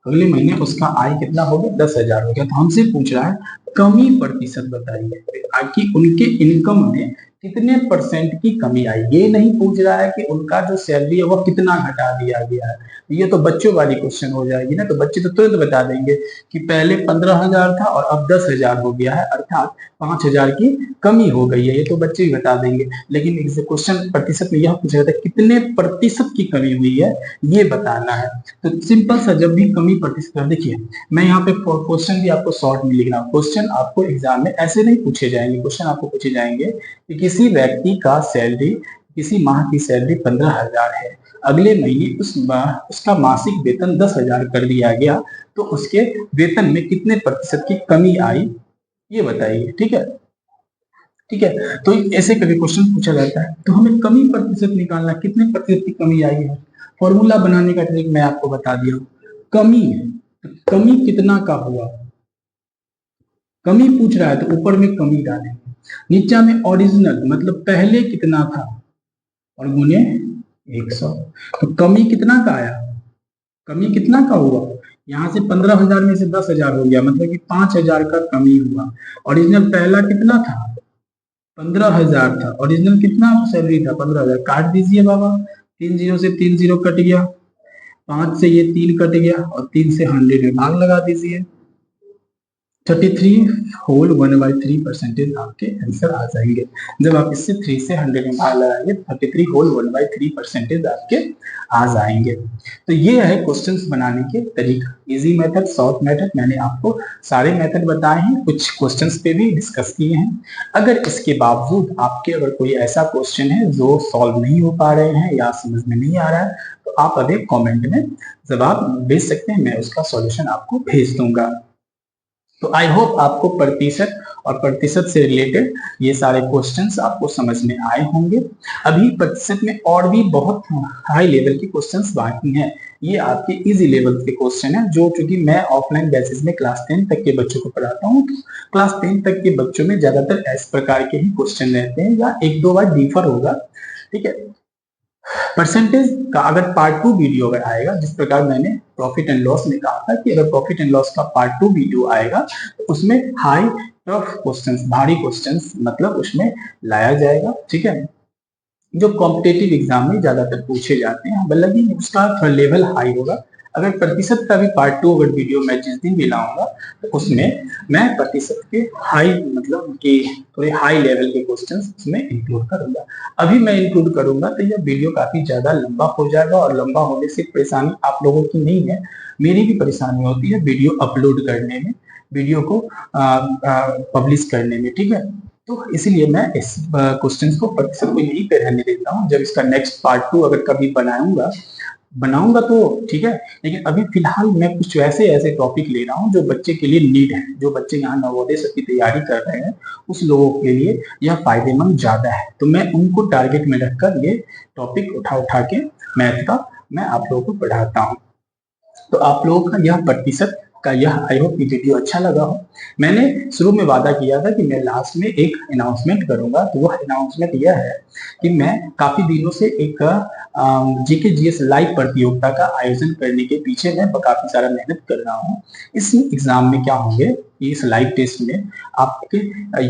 अगले महीने उसका आय कितना हो गया, 10,000 हो गया। तो हमसे पूछ रहा है कमी प्रतिशत बताइए कि उनके इनकम में कितने परसेंट की कमी आई। ये नहीं पूछ रहा है कि उनका जो सैलरी है वो कितना घटा दिया गया है। ये तो बच्चों वाली क्वेश्चन हो जाएगी ना, तो बच्चे तो तुरंत बता देंगे कि पहले 15,000 था और अब 10,000 हो गया है, अर्थात 5,000 की कमी हो गई है। ये तो बच्चे भी बता देंगे। लेकिन क्वेश्चन प्रतिशत में यह पूछा जाता है कितने प्रतिशत की कमी हुई है, ये बताना है। तो सिंपल सा, जब भी कमी प्रतिशत, देखिए मैं यहाँ पे क्वेश्चन भी आपको शॉर्ट में लिख रहा हूँ। क्वेश्चन आपको एग्जाम में ऐसे नहीं पूछे जाएंगे। क्वेश्चन आपको पूछे जाएंगे कि किसी व्यक्ति का सैलरी, किसी माह की सैलरी 15,000 है, अगले महीने उसका मासिक वेतन 10,000 कर दिया गया, तो उसके वेतन में कितने प्रतिशत की कमी आई, ये बताइए, ठीक है। ठीक है, तो ऐसे कभी क्वेश्चन पूछा जाता है तो हमें कमी प्रतिशत निकालना, कितने प्रतिशत की कमी आई है। फॉर्मूला बनाने का ट्रिक मैं आपको बता दिया हूँ। कमी है तो कमी कितना का हुआ, कमी पूछ रहा है तो ऊपर में कमी डालेंगे, नीचा में ओरिजिनल मतलब पहले कितना था और गुने 100। तो कमी कितना का आया, कमी कितना का हुआ, यहाँ से 15,000 में से 10,000 हो गया, मतलब कि 5,000 का कमी हुआ। ओरिजिनल पहला कितना था, 15,000 था। ओरिजिनल कितना सैलरी था, 15,000। काट दीजिए बाबा, 3 जीरो से 3 जीरो कट गया, 5 से ये 3 कट गया, और 3 से 100 में भाग लगा दीजिए। 33 होल 1/3 परसेंटेज आपके आंसर आ जाएंगे। जब आप इससे 3 से 100 में भाग लगाएंगे 33 होल 1/3 परसेंटेज आपके आ जाएंगे। तो ये है क्वेश्चंस बनाने के तरीका। इजी मेथड, शॉर्ट मेथड, मैंने आपको सारे मेथड बताए हैं, कुछ क्वेश्चंस पे भी डिस्कस किए हैं। अगर इसके बावजूद आपके अगर कोई ऐसा क्वेश्चन है जो सॉल्व नहीं हो पा रहे हैं या समझ में नहीं आ रहा है, तो आप अभी कॉमेंट में जवाब भेज सकते हैं, मैं उसका सॉल्यूशन आपको भेज दूंगा। तो आई होप आपको प्रतिशत और प्रतिशत से रिलेटेड ये सारे क्वेश्चंस आपको समझ में आए होंगे। अभी प्रतिशत में और भी बहुत हाई लेवल के क्वेश्चंस बाकी हैं। ये आपके इजी लेवल के क्वेश्चन है, जो चूंकि मैं ऑफलाइन बेसिस में क्लास 10 तक के बच्चों को पढ़ाता हूँ, तो क्लास 10 तक के बच्चों में ज्यादातर इस प्रकार के ही क्वेश्चन रहते हैं, या एक दो बार डिफर होगा, ठीक है। परसेंटेज का अगर पार्ट 2 वीडियो अगर आएगा, जिस प्रकार मैंने प्रॉफिट एंड लॉस में कहा था कि अगर प्रॉफिट एंड लॉस का पार्ट 2 वीडियो आएगा तो उसमें हाई टफ क्वेश्चंस, भारी क्वेश्चंस मतलब उसमें लाया जाएगा, ठीक है, जो कॉम्पिटेटिव एग्जाम में ज्यादातर पूछे जाते हैं, हालांकि उसका थोड़ा लेवल हाई होगा। अगर प्रतिशत का भी पार्ट 2 अगर वीडियो मैं जिस दिन भी लाऊंगा तो उसमें मैं प्रतिशत के हाई मतलब कि थोड़े हाई लेवल के क्वेश्चंस उसमें इंक्लूड करूंगा। अभी मैं इंक्लूड करूंगा तो यह वीडियो काफी ज्यादा लंबा हो जाएगा, और लंबा होने से परेशानी आप लोगों की नहीं है, मेरी भी परेशानी होती है वीडियो अपलोड करने में, वीडियो को पब्लिश करने में, ठीक है। तो इसलिए मैं इस क्वेश्चन को प्रतिशत को यहीं पे रहने देता हूँ। जब इसका नेक्स्ट पार्ट 2 अगर कभी बनाऊंगा तो ठीक है, लेकिन अभी फिलहाल मैं कुछ ऐसे ऐसे टॉपिक ले रहा हूँ जो बच्चे के लिए नीड है, जो बच्चे यहाँ नवोदय सब की तैयारी कर रहे हैं उस लोगों के लिए यह फायदेमंद ज्यादा है। तो मैं उनको टारगेट में रखकर ये टॉपिक उठा के मैथ का मैं आप लोगों को पढ़ाता हूँ। तो आप लोगों का यह प्रतिशत का यह आई होप ये वीडियो अच्छा लगा हो। मैंने शुरू में वादा किया था कि मैं लास्ट में एक अनाउंसमेंट करूंगा, तो वह अनाउंसमेंट यह है कि मैं काफी दिनों से एक जीके जीएस लाइव प्रतियोगिता का आयोजन करने के पीछे मैं काफी सारा मेहनत कर रहा हूँ। इस एग्जाम में क्या होंगे कि इस लाइव टेस्ट में आपके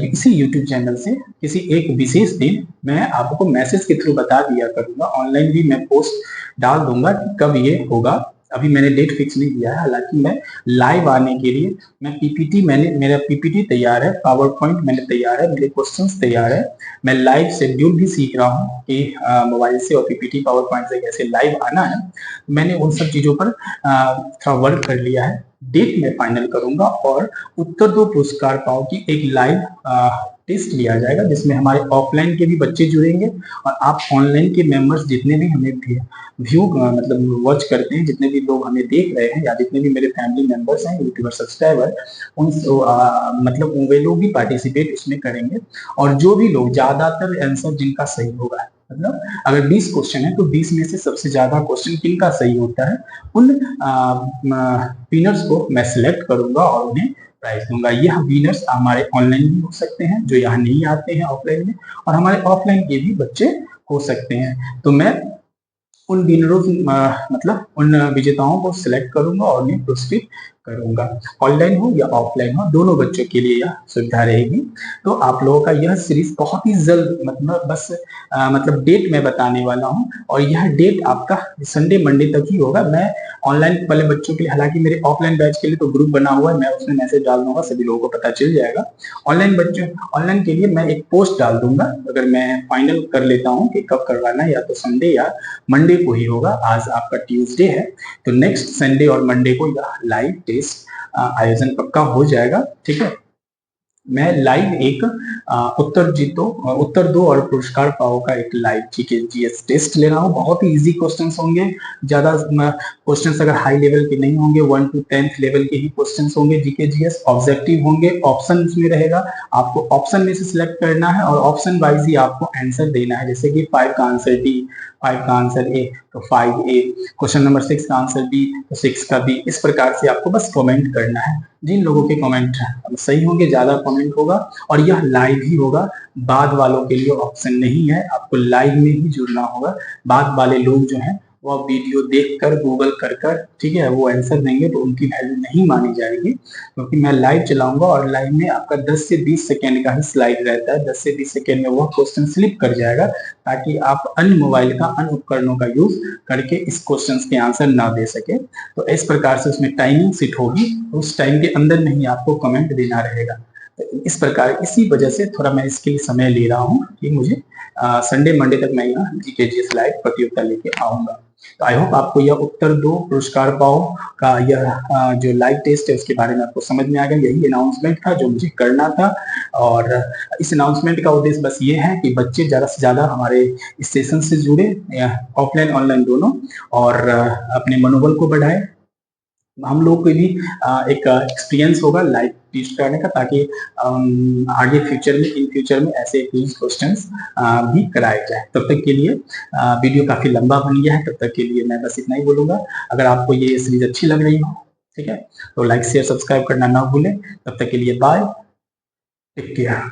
इसी यूट्यूब चैनल से किसी एक विशेष दिन मैं आपको मैसेज के थ्रू बता दिया करूंगा, ऑनलाइन भी मैं पोस्ट डाल दूंगा कि कब ये होगा। अभी मैंने डेट फिक्स नहीं किया है, हालांकि मैं लाइव आने के लिए मैं पीपीटी मेरा पीपीटी तैयार है, पावर पॉइंट मैंने तैयार है, मेरे क्वेश्चंस तैयार है। मैं लाइव शेड्यूल भी सीख रहा हूँ कि मोबाइल से और पीपीटी पावर पॉइंट से कैसे लाइव आना है। मैंने उन सब चीजों पर थोड़ा वर्क कर लिया है। डेट में फाइनल करूंगा और उत्तर दो पुरस्कार पाओ की एक लाइव टेस्ट लिया जाएगा, जिसमें हमारे ऑफलाइन के भी बच्चे जुड़ेंगे और आप ऑनलाइन के मेंबर्स जितने भी हमें व्यू मतलब वॉच करते हैं, जितने भी लोग हमें देख रहे हैं या जितने भी मेरे फैमिली मेंबर्स हैं, यूट्यूबर सब्सक्राइबर, उन मतलब वे लोग भी पार्टिसिपेट उसमें करेंगे। और जो भी लोग ज्यादातर आंसर जिनका सही होगा, मतलब अगर 20 क्वेश्चन है तो 20 में से सबसे ज्यादा क्वेश्चन किनका सही होता है, उन विनर्स को मैं सिलेक्ट करूंगा और उन्हें प्राइज दूंगा। यह विनर्स हमारे ऑनलाइन भी हो सकते हैं जो यहाँ नहीं आते हैं ऑफलाइन में, और हमारे ऑफलाइन के भी बच्चे हो सकते हैं। तो मैं उन विनरों मतलब उन विजेताओं को सिलेक्ट करूंगा और उन्हें पुरस्कृत करूंगा। ऑनलाइन हो या ऑफलाइन हो, दोनों बच्चों के लिए यह सुविधा रहेगी। तो आप लोगों का यह सीरीज बहुत ही जल्द मतलब बस मतलब डेट मैं बताने वाला हूं, और यह डेट आपका संडे मंडे तक ही होगा। मैं ऑनलाइन वाले बच्चों के लिए, हालांकि मेरे ऑफलाइन बैच के लिए तो ग्रुप बना हुआ है, मैं उसमें मैसेज डाल दूंगा, सभी लोगों को पता चल जाएगा। ऑनलाइन के लिए मैं एक पोस्ट डाल दूंगा, अगर मैं फाइनल कर लेता हूँ कि कब करवाना है, या तो संडे या मंडे को ही होगा। आज आपका ट्यूसडे है, तो नेक्स्ट संडे और मंडे को यह लाइव टेस्ट आयोजन पक्का हो जाएगा। ठीक है, मैं लाइव एक उत्तर दो और पुरस्कार पाओ का एक लाइव जीके जीएस टेस्ट ले रहा हूँ। बहुत ही इजी क्वेश्चंस होंगे, ज्यादा क्वेश्चंस अगर हाई लेवल के नहीं होंगे, 1 to 10th लेवल के ही क्वेश्चंस होंगे। जीके जीएस ऑब्जेक्टिव होंगे, ऑप्शन उसमें रहेगा, आपको ऑप्शन में से सिलेक्ट करना है और ऑप्शन वाइज ही आपको आंसर देना है। जैसे कि 5 का आंसर डी, 5 का आंसर ए तो 5A, क्वेश्चन नंबर 6 का आंसर बी तो 6 का बी। इस प्रकार से आपको बस कमेंट करना है। जिन लोगों के कमेंट सही होंगे, ज्यादा कमेंट होगा, और यह लाइव ही होगा, बाद वालों के लिए ऑप्शन नहीं है, आपको लाइव में ही जुड़ना होगा। बाद वाले लोग जो हैं वह वीडियो देखकर गूगल कर ठीक है वो आंसर देंगे तो उनकी वैल्यू नहीं मानी जाएगी, क्योंकि मैं लाइव चलाऊंगा और लाइव में आपका 10 से 20 सेकेंड का ही स्लाइड रहता है। 10 से 20 सेकेंड में वह क्वेश्चन स्लिप कर जाएगा, ताकि आप अन्य मोबाइल का अन्य उपकरणों का यूज करके इस क्वेश्चन के आंसर ना दे सके। तो इस प्रकार से उसमें टाइमिंग सेट होगी, उस टाइम के अंदर में ही आपको कमेंट देना रहेगा। तो इस प्रकार इसी वजह से थोड़ा मैं इसके लिए समय ले रहा हूँ कि मुझे संडे मंडे तक मैं यहाँ जीकेजीएस लाइव प्रतियोगिता लेके आऊंगा। तो आई होप आपको यह उत्तर दो पुरस्कार पाओ का यह जो लाइव टेस्ट है उसके बारे में आपको समझ में आ गया। यही अनाउंसमेंट था जो मुझे करना था, और इस अनाउंसमेंट का उद्देश्य बस ये है कि बच्चे ज्यादा से ज्यादा हमारे इस सेशन से जुड़े, ऑफलाइन ऑनलाइन दोनों, और अपने मनोबल को बढ़ाए। हम लोग को भी एक एक्सपीरियंस होगा लाइव टेस्ट करने का, ताकि आगे इन फ्यूचर में ऐसे क्विज क्वेश्चंस भी कराए जाए। तब तक के लिए वीडियो काफी लंबा बन गया है, तब तक के लिए मैं बस इतना ही बोलूंगा। अगर आपको ये सीरीज अच्छी लग रही हो, ठीक है, तो लाइक शेयर सब्सक्राइब करना ना भूलें। तब तक के लिए बाय, टेक केयर।